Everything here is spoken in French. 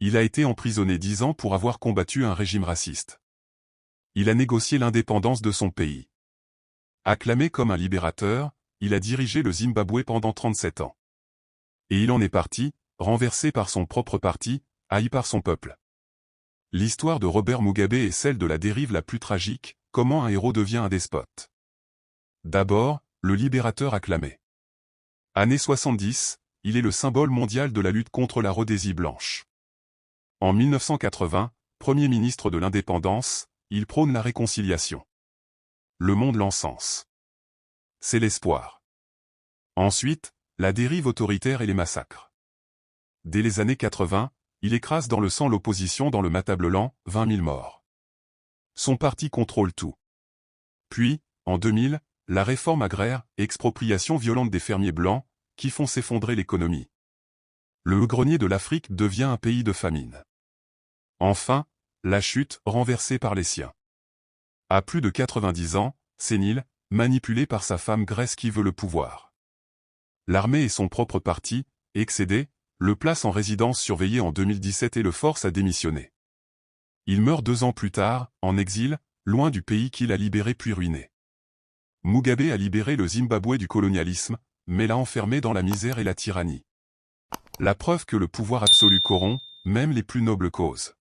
Il a été emprisonné 10 ans pour avoir combattu un régime raciste. Il a négocié l'indépendance de son pays. Acclamé comme un libérateur, il a dirigé le Zimbabwe pendant 37 ans. Et il en est parti, renversé par son propre parti, haï par son peuple. L'histoire de Robert Mugabe est celle de la dérive la plus tragique, comment un héros devient un despote. D'abord, le libérateur acclamé. Années 70, il est le symbole mondial de la lutte contre la rhodésie blanche. En 1980, Premier ministre de l'indépendance, il prône la réconciliation. Le monde l'encense. C'est l'espoir. Ensuite, la dérive autoritaire et les massacres. Dès les années 80, il écrase dans le sang l'opposition dans le Matabeleland, 20 000 morts. Son parti contrôle tout. Puis, en 2000, la réforme agraire, expropriation violente des fermiers blancs, qui font s'effondrer l'économie. Le grenier de l'Afrique devient un pays de famine. Enfin, la chute, renversée par les siens. À plus de 90 ans, sénile, manipulé par sa femme Grace qui veut le pouvoir. L'armée et son propre parti, excédé, le place en résidence surveillée en 2017 et le force à démissionner. Il meurt 2 ans plus tard, en exil, loin du pays qu'il a libéré puis ruiné. Mugabe a libéré le Zimbabwe du colonialisme, mais l'a enfermé dans la misère et la tyrannie. La preuve que le pouvoir absolu corrompt, même les plus nobles causes.